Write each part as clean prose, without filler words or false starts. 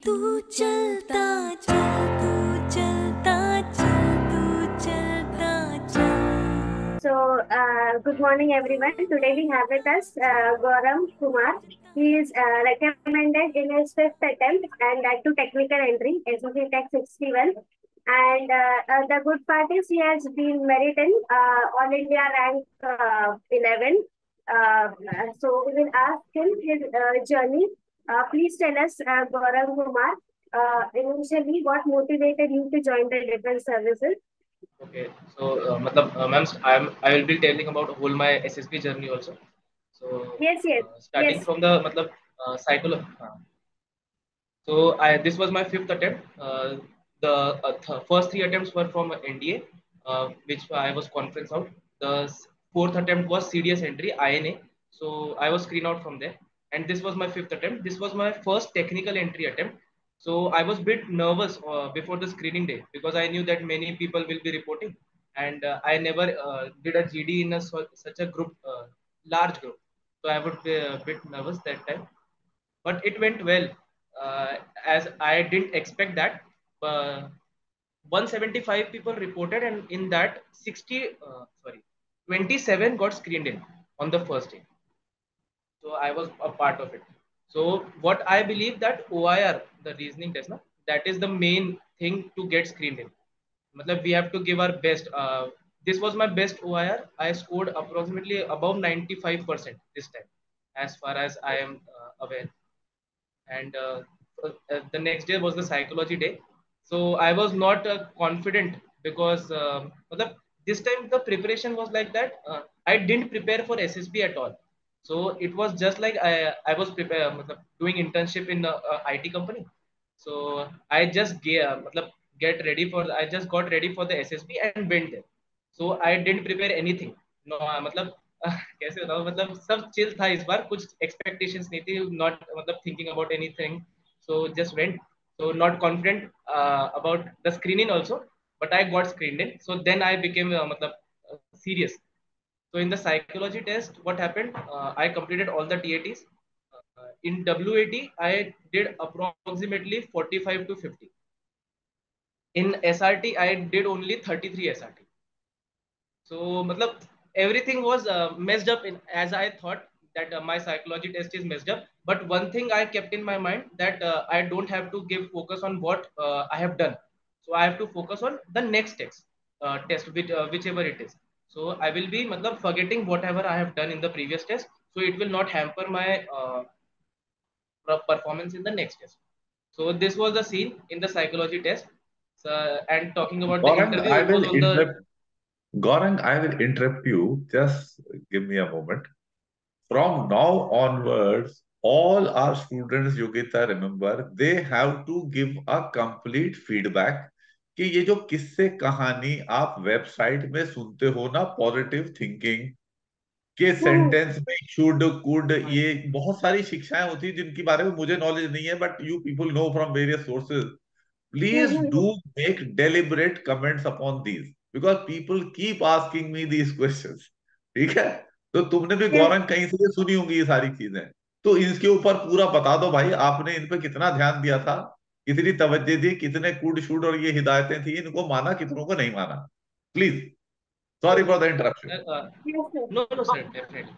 तू चलता चल, तू चलता चल, तू चलता चल. So, good morning, everyone. Today we have with us Gaurav Kumar. He is recommended in his fifth attempt and that to technical entry, SSC Tech 61. And the good part is he has been merit in All India rank 11. So, we will ask him his journey. Please tell us, Gaurav Kumar, initially what motivated you to join the defense services? Okay, so ma'am, I will be telling about whole my SSB journey also. So Yes, yes, starting yes. from the psychology. So this was my fifth attempt. The first three attempts were from NDA, which I was conference out. The fourth attempt was CDS entry INA. So I was screen out from there, and this was my fifth attempt. This was my first technical entry attempt. So I was a bit nervous before the screening day because I knew that many people will be reporting, and I never did a GD in such a group, large group. So I would be a bit nervous that time, but it went well, as I didn't expect that. Uh, 175 people reported, and in that 27 got screened in on the first day. So I was a part of it. So what I believe that OIR, the reasoning test, na, that is the main thing to get screened in. Matlab, we have to give our best. This was my best OIR. I scored approximately above 95% this time, as far as I am aware. And the next day was the psychology day. So I was not confident because this time the preparation was like that. I didn't prepare for SSB at all. So it was just like I was doing internship in a IT company. So I just get ready for, I just got ready for the SSB and went there. So I didn't prepare anything. No, मतलब कैसे बताऊं, मतलब सब chill था इस बार, कुछ expectations नहीं थी, नॉट मतलब thinking about anything. So just went. So not confident about the screening also, but I got screened in. So then I became serious. So in the psychology test, what happened? I completed all the TATs. In WAT, I did approximately 45 to 50. In SRT, I did only 33 SRT. So everything was messed up in, as I thought that my psychology test is messed up. But one thing I kept in my mind, that I don't have to give focus on what I have done. So I have to focus on the next test, whichever it is. So I will be forgetting whatever I have done in the previous test. So it will not hamper my performance in the next test. So this was the scene in the psychology test. So, and talking about the Gaurang, interview, I it was will on the. interrupt. Gaurang, I will interrupt you. Just give me a moment. From now onwards, all our students, Yogita, remember, they have to give a complete feedback कि ये जो किस्से कहानी आप website में सुनते हो ना, पॉजिटिव थिंकिंग के Hmm. सेंटेंस में शुड कुड, हाँ ये बहुत सारी शिक्षाएं होती है जिनके बारे में मुझे नॉलेज नहीं है, but you people know from various sources. Hmm. Please Hmm. do make deliberate comments upon these because people keep asking me these questions. ठीक है? तो तुमने भी Yes. गौरंग कहीं से ये सुनी होंगी ये सारी चीजें. तो इसके ऊपर पूरा बता दो भाई, आपने इन पे कितना ध्यान दिया था, कितनी तवज्जो दी, कितने कूड शूड और ये हिदायतें थी, इनको माना, कितनों को नहीं माना. प्लीज. सॉरी तो for the interruption. Yes, sir. No no sir, definitely.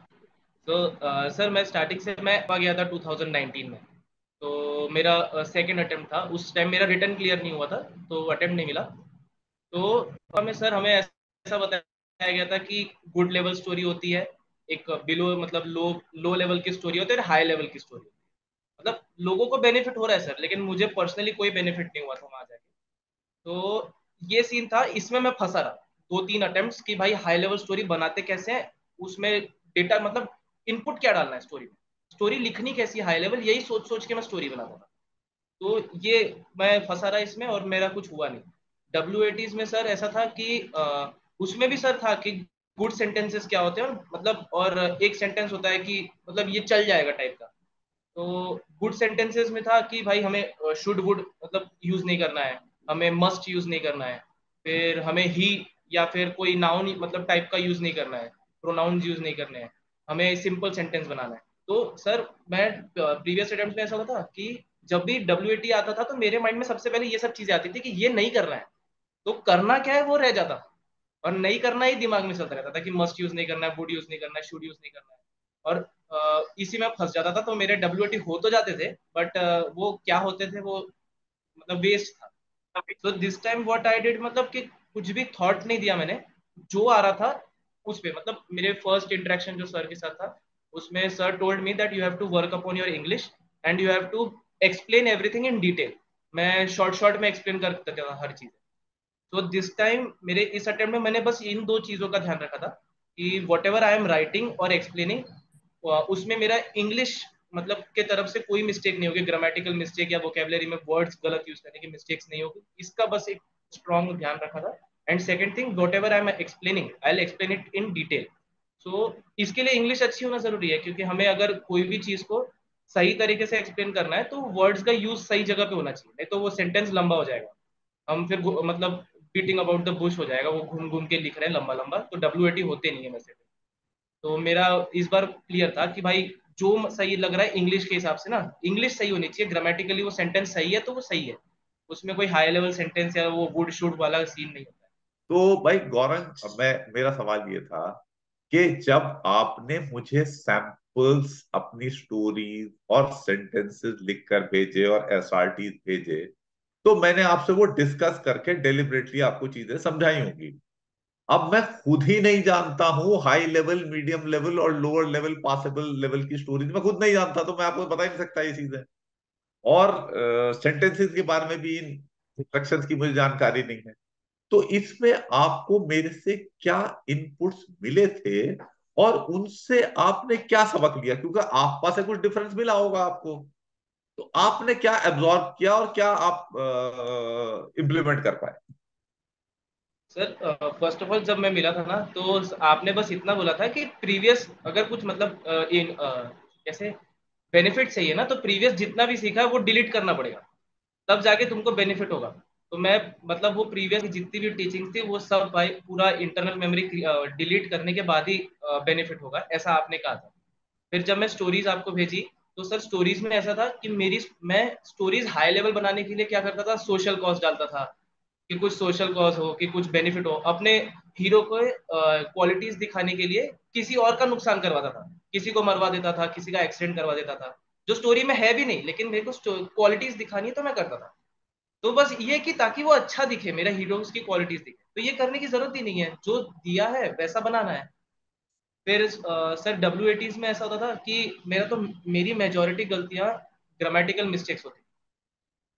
तो सर मैं स्टार्टिंग से मैं आ गया था 2019 में. तो मेरा सेकंड अटेम्प्ट था. उस टाइम मेरा रिटर्न क्लियर नहीं हुआ था, तो अटेम्प्ट नहीं मिला. तो हमें ऐसा बताया गया था कि गुड लेवल स्टोरी होती है, एक बिलो मतलब लो लो लेवल की स्टोरी होती है, और हाई लेवल की स्टोरी. लोगों को बेनिफिट हो रहा है सर, लेकिन मुझे पर्सनली कोई बेनिफिट नहीं हुआ था वहां जाके. तो ये सीन था, इसमें मैं फंसा रहा दो तीन अटेम्प्ट्स कि भाई हाई लेवल स्टोरी बनाते कैसे हैं, उसमें डेटा इनपुट क्या डालना है स्टोरी में, स्टोरी लिखनी कैसी है हाई लेवल, यही सोच सोच के मैं स्टोरी बनाता था. तो ये मैं फंसा रहा इसमें और मेरा कुछ हुआ नहीं. WATs में सर ऐसा था कि उसमें भी सर था कि गुड सेंटेंसेस क्या होते हैं, और एक सेंटेंस होता है कि ये चल जाएगा टाइप का. तो गुड सेंटेंसेस में था कि भाई हमें शुड वुड यूज नहीं करना है, हमें मस्ट यूज नहीं करना है, फिर हमें ही या फिर कोई नाउन टाइप का यूज नहीं करना है, प्रोनाउंस यूज नहीं करने हैं, हमें सिंपल सेंटेंस बनाना है. तो सर मैं प्रीवियस अटेम्प्ट में ऐसा होता था कि जब भी WAT आता था तो मेरे माइंड में सबसे पहले ये सब चीजें आती थी कि ये नहीं करना है, तो करना क्या है वो रह जाता, और नहीं करना ही दिमाग में चलता रहता था कि मस्ट यूज नहीं करना है, वुड यूज नहीं करना है, शुड यूज नहीं करना है, और इसी में फंस जाता था। तो मेरे WAT हो तो जाते थे, बट वो क्या होते थे, वो मतलब वेस्ट था। तो this time what I did, मतलब कि कुछ भी थॉट नहीं दिया मैंने, जो आ रहा था उस पे, मतलब मेरे फर्स्ट इंटरेक्शन जो सर के साथ था, उसमें sir told me that you have to work upon your English and you have to explain everything in detail. मैं शॉर्ट शॉर्ट में एक्सप्लेन करता था हर चीज। तो दिस टाइम मेरे इस अटेम्प्ट में मैंने बस इन दो चीजों का ध्यान रखा था कि what ever I am writing और एक्सप्लेनिंग, उसमें मेरा इंग्लिश मतलब के तरफ से कोई मिस्टेक नहीं होगी, ग्रामेटिकल मिस्टेक या वोकेबलरी में वर्ड्स गलत यूज करने की मिस्टेक्स नहीं होगी, इसका बस एक स्ट्रॉन्ग ध्यान रखा था। And second thing, whatever I am explaining I will explain it in detail. So इसके लिए इंग्लिश अच्छी होना जरूरी है, क्योंकि हमें अगर कोई भी चीज को सही तरीके से एक्सप्लेन करना है तो वर्ड्स का यूज सही जगह पे होना चाहिए, नहीं तो वो सेंटेंस लंबा हो जाएगा, हम फिर मतलब बीटिंग अबाउट द बुश हो जाएगा, वो घूम घूम के लिख रहे हैं लंबा लंबा, तो WAT होते नहीं है वैसे। तो मेरा इस बार क्लियर था कि भाई जो सही लग रहा है इंग्लिश के हिसाब से ना, इंग्लिश सही होनी चाहिए, ग्रामेटिकली वो सेंटेंस सही है तो वो सही है, उसमें कोई हाई लेवल सेंटेंस या वो वुड शुड वाला सीन नहीं होता है। तो भाई गौरंग, मैं मेरा सवाल ये था कि जब आपने मुझे सैंपल्स अपनी स्टोरीज और सेंटेंसेस लिखकर भेजे और SRTs भेजे, तो मैंने आपसे वो डिस्कस करके डेलिबरेटली आपको चीजें समझाई होंगी। अब मैं खुद ही नहीं जानता हूँ हाई लेवल, मीडियम लेवल और लोअर लेवल, पॉसिबल लेवल की स्टोरीज मैं खुद नहीं जानता, तो मैं आपको बता ही नहीं सकता ये चीजें। और सेंटेंसेस के बारे में भी, इन इंस्ट्रक्शंस की मुझे जानकारी नहीं है। तो इसमें आपको मेरे से क्या इनपुट्स मिले थे और उनसे आपने क्या सबक लिया, क्योंकि आप पास से कुछ डिफरेंस मिला होगा आपको। तो आपने क्या एब्जॉर्ब किया और क्या आप इम्प्लीमेंट कर पाए? सर फर्स्ट ऑफ ऑल जब मैं मिला था ना, तो आपने बस इतना बोला था कि प्रीवियस अगर कुछ मतलब जैसे बेनिफिट चाहिए ना, तो प्रीवियस जितना भी सीखा है वो डिलीट करना पड़ेगा, तब जाके तुमको बेनिफिट होगा। तो मैं मतलब वो प्रीवियस की जितनी भी टीचिंग थी वो सब भाई पूरा इंटरनल मेमोरी डिलीट करने के बाद ही बेनिफिट होगा, ऐसा आपने कहा था। फिर जब मैं स्टोरीज आपको भेजी, तो सर स्टोरीज में ऐसा था कि मैं स्टोरीज हाई लेवल बनाने के लिए क्या करता था, सोशल कॉज डालता था, कि कुछ सोशल कॉज हो, कि कुछ बेनिफिट हो, अपने हीरो को क्वालिटीज दिखाने के लिए किसी और का नुकसान करवाता था, किसी को मरवा देता था, किसी का एक्सीडेंट करवा देता था, जो स्टोरी में है भी नहीं, लेकिन मेरे को क्वालिटीज दिखानी है तो मैं करता था। तो बस ये कि ताकि वो अच्छा दिखे, मेरा हीरो की क्वालिटीज दिखे, तो ये करने की जरूरत ही नहीं है, जो दिया है वैसा बनाना है। फिर सर WATs में ऐसा होता था कि मेरा तो मेरी मेजोरिटी गलतियां ग्रामेटिकल मिस्टेक्स होती,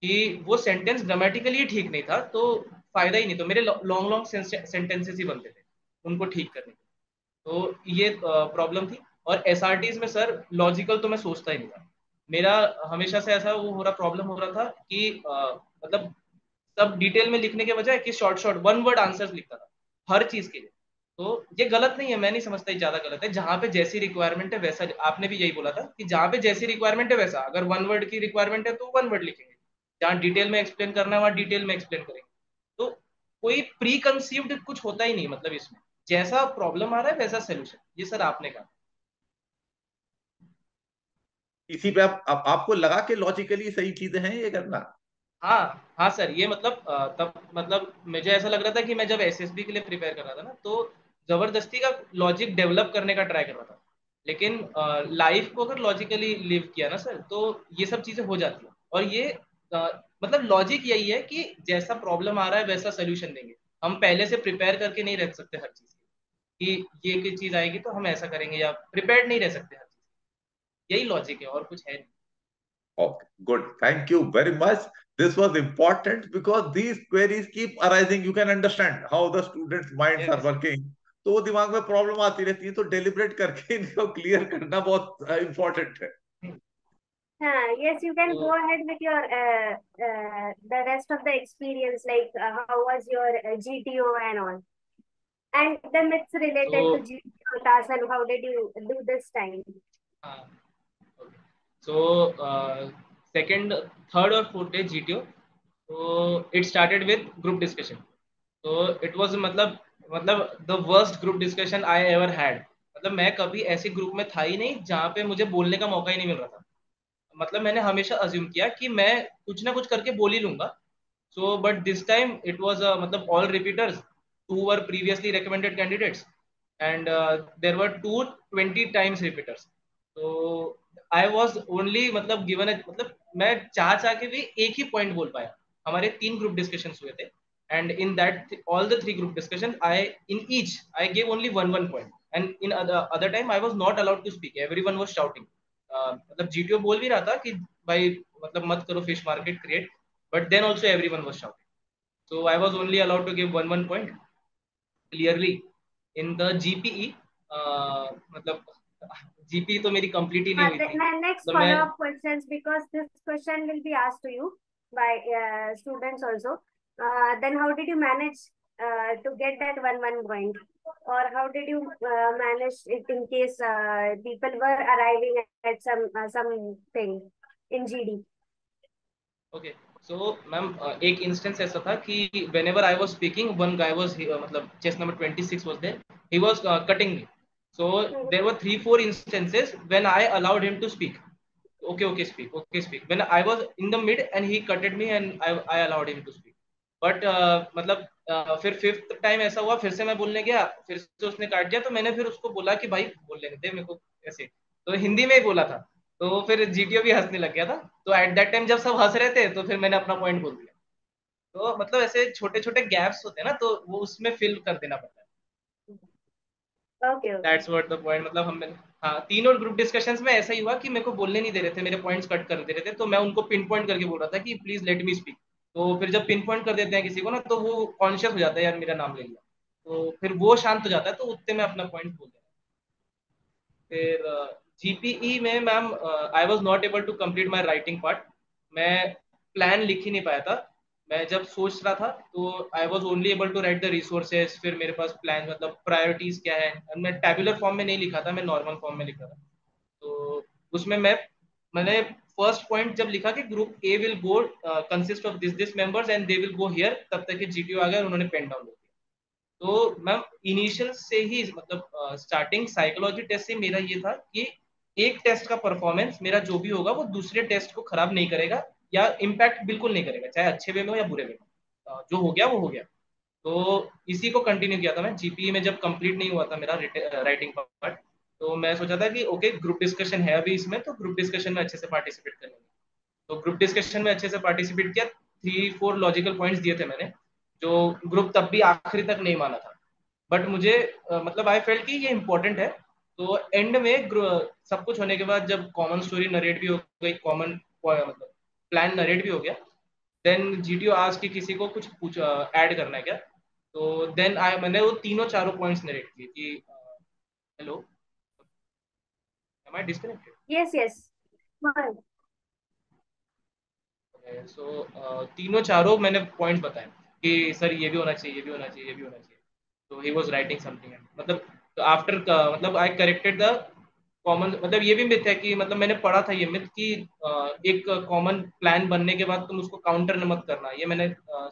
कि वो सेंटेंस ग्रामेटिकली ठीक नहीं था, तो फायदा ही नहीं, तो मेरे लॉन्ग लॉन्ग सेंटेंसेस ही बनते थे उनको ठीक करने के। तो ये प्रॉब्लम थी। और SRTs में सर लॉजिकल तो मैं सोचता ही नहीं था, मेरा हमेशा से ऐसा वो हो रहा, प्रॉब्लम हो रहा था कि मतलब सब डिटेल में लिखने के बजाय कि short short one word answers लिखता था हर चीज के लिए। तो ये गलत नहीं है, मैं नहीं समझता ये ज्यादा गलत है, जहां पे जैसी रिक्वायरमेंट है वैसा, आपने भी यही बोला था कि जहां पे जैसी रिक्वायरमेंट है वैसा, अगर वन वर्ड की रिक्वायरमेंट है तो वन वर्ड लिखेंगे, जहां डिटेल में एक्सप्लेन करना है वहां डिटेल में एक्सप्लेन करेंगे। तो कोई प्री कंसीव्ड कुछ होता ही नहीं, मतलब इसमें जैसा प्रॉब्लम आ रहा है वैसा सोल्यूशन, ये सर आपने कहा। इसी पे आपको लगा कि लॉजिकली सही चीजें हैं ये करना? हाँ हाँ सर, ये मतलब तब मतलब मुझे ऐसा लग रहा था कि मैं जब SSB के लिए प्रिपेयर कर रहा था ना, तो जबरदस्ती का लॉजिक डेवलप करने का ट्राई कर रहा था, लेकिन लाइफ को अगर लॉजिकली लिव किया ना सर, तो ये सब चीजें हो जाती हैं। और ये मतलब लॉजिक यही है कि जैसा प्रॉब्लम आ रहा है वैसा सोल्यूशन देंगे, हम पहले से प्रिपेयर करके नहीं रख सकते हर चीज कि ये चीज आएगी तो हम ऐसा करेंगे, या प्रिपेयर्ड नहीं रह सकते हर चीज, यही लॉजिक है और कुछ है नहीं। Okay, good. Thank you very much. This was important because these queries keep arising. You can understand how the students' minds are Yes. working. तो वो दिमाग में प्रॉब्लम आती रहती है, तो डेलिब्रेट करके इनको क्लियर करना बहुत इम्पोर्टेंट है। Yes, you can go तो ahead with your the rest of the experience, like how was your GTO and all, and the myths related to तो GTO tasks and how did you do this time? हाँ, so second, third और fourth day GTO, तो it started with group discussion. तो it was मतलब the worst group discussion I ever had. मतलब मैं कभी ऐसे ग्रुप में था ही नहीं जहाँ पे मुझे बोलने का मौका ही नहीं मिल रहा था। मतलब मैंने हमेशा अज्यूम किया कि मैं कुछ ना कुछ करके बोल ही लूंगा. So, but this time it was matlab all repeaters. Two were previously recommended candidates, and there were 220 times repeaters. So I was only मतलब given a मतलब मैं चाह के भी एक ही पॉइंट बोल पाया. हमारे 3 ग्रुप डिस्कशंस हुए थे, and in that all the 3 group discussions I in each I gave only one point, and in other time I was not allowed to speak. Everyone was shouting. मतलब GTO बोल भी रहा था कि भाई मतलब मत करो fish market create, but then also everyone was shouting. So I was only allowed to give one point clearly. In the GPE मतलब GPE तो मेरी कंप्लीट ही नहीं हुई थी. Next तो मैं follow-up questions, because this question will be asked to you by students also. Then how did you manage to get that one point, or how did you manage it in case people were arriving at something in GD? Okay. So ma'am एक instance ऐसा था कि whenever I was speaking, one guy was मतलब chest number 26 was there. He was cutting me. So there were 3-4 instances when I allowed him to speak. Okay, speak. Okay, speak. When I was in the mid and he cutted me and I allowed him to speak. But मतलब फिर 5th time ऐसा हुआ, फिर से मैं बोलने गया, फिर से उसने काट दिया. तो मैंने फिर उसको बोला कि भाई बोल लेने दे मेरे को ऐसे. तो हिंदी में ही बोला था. तो फिर GTO भी हंसने लग गया था. तो एट दैट टाइम जब सब हंस रहे थे तो फिर मैंने अपना पॉइंट बोल दिया. तो मतलब ऐसे छोटे छोटे गैप्स होते हैं ना, तो वो उसमें फिल कर देना पड़ता है. Okay, okay. That's what the point. मतलब हम हाँ, तीनों ग्रुप डिस्कशंस में ऐसा ही हुआ कि मेरे को बोलने नहीं दे रहे थे, मेरे पॉइंट्स कट कर दे रहे थे. तो मैं उनको पिन पॉइंट करके बोल रहा था कि प्लीज लेट मी स्पीक. तो फिर जब पिन पॉइंट कर देते हैं किसी को ना, तो वो कॉन्शियस हो जाता है यार मेरा नाम ले लिया. तो फिर वो शांत हो जाता है, तो उतने में अपना पॉइंट बोल देना. फिर GPE में ma'am I was not able to complete my writing part. मैं प्लान लिख ही नहीं पाया था. मैं जब सोच रहा था तो I was only able to write the resources. फिर मेरे पास प्लान मतलब प्रायोरिटीज क्या है, मैं टेबुलर फॉर्म में नहीं लिखा था, मैं नॉर्मल फॉर्म में लिखा था. तो उसमें मैंने फर्स्ट पॉइंट जब लिखा कि group A will go consist of this members and they will go here, तब तक GTO आ गया और उन्होंने पेन डाउन. तो मैम इनिशियल से ही मतलब स्टार्टिंग साइकोलॉजी टेस्ट से मेरा ये था कि एक टेस्ट का परफॉर्मेंस मेरा जो भी होगा वो दूसरे टेस्ट को खराब नहीं करेगा या इम्पैक्ट बिल्कुल नहीं करेगा, चाहे अच्छे वे में हो या बुरे वे में. जो हो गया वो हो गया. तो इसी को कंटिन्यू किया था मैं. GPE में जब कंप्लीट नहीं हुआ था मेरा राइटिंग पार्ट, तो मैं सोचा था कि ओके ग्रुप डिस्कशन है अभी इसमें, तो ग्रुप डिस्कशन में अच्छे से पार्टिसिपेट कर लेंगे. तो ग्रुप डिस्कशन में अच्छे से पार्टिसिपेट किया. 3-4 लॉजिकल पॉइंट्स दिए थे मैंने, जो ग्रुप तब भी आखिरी तक नहीं माना था. बट मुझे मतलब आई फेल्ट कि ये इंपॉर्टेंट है. तो एंड में सब कुछ होने के बाद जब कॉमन स्टोरी नरेट भी हो गई, कॉमन मतलब प्लान नरेट भी हो गया, देन GTO आज की किसी को कुछ पूछ ऐड करना है क्या. तो देन मैंने वो तीनों चारों पॉइंट्स नरेट किए कि हेलो एम आई डिस्कनेक्टेड. Yes, yes. Fine. सो तीनों चारों मैंने पॉइंट्स बताए कि सर ये भी होना चाहिए, ये भी होना चाहिए, ये भी होना चाहिए. तो ही वाज राइटिंग समथिंग मतलब. तो आफ्टर मतलब आई करेक्टेड द कॉमन. मतलब ये भी मिथ है कि मतलब मैंने पढ़ा था ये मिथ कि एक कॉमन प्लान बनने के बाद तुम उसको काउंटर मत करना. ये मैंने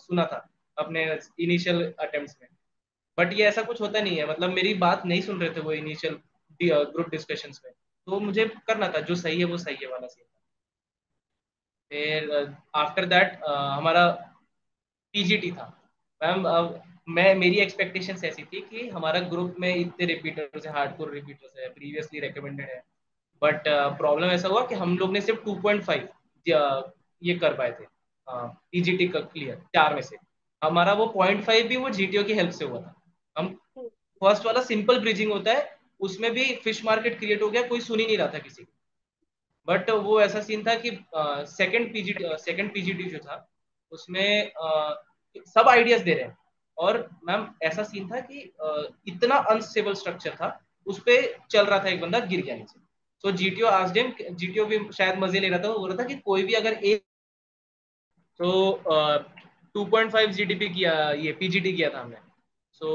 सुना था अपने इनिशियल अटेम्प्ट्स में. बट ये ऐसा कुछ होता नहीं है. मतलब मेरी बात नहीं सुन रहे थे वो इनिशियल ग्रुप डिस्कशंस में. तो मुझे करना था जो सही है वो सही है वाला सीन. फिर आफ्टर दैट हमारा PGT था. मैम अब मैं मेरी एक्सपेक्टेशंस ऐसी थी कि हमारा ग्रुप में इतने रिपीटर्स है, हार्डकोर रिपीटर्स है, प्रीवियसली रिकमेंडेड है. बट प्रॉब्लम ऐसा हुआ कि हम लोग ने सिर्फ 2.5 ये कर पाए थे PGT का क्लियर 4 में से. हमारा वो 0.5 भी वो GTO की हेल्प से हुआ था. हम फर्स्ट वाला सिंपल ब्रिजिंग होता है, उसमें भी फिश मार्केट क्रिएट हो गया, कोई सुन ही नहीं रहा था किसी को. बट वो ऐसा सीन था कि सेकंड PGT जो था उसमें सब आइडियाज दे रहे हैं. और मैम ऐसा सीन था कि इतना अनस्टेबल स्ट्रक्चर था, उस पे चल रहा था, एक बंदा गिर गया नीचे. तो GTO आस्क्ड हिम. GTO भी शायद मजे ले रहा था, वो बोल रहा था कि कोई भी अगर एक तो 2.5 GDP किया, ये PGT किया था हमने. सो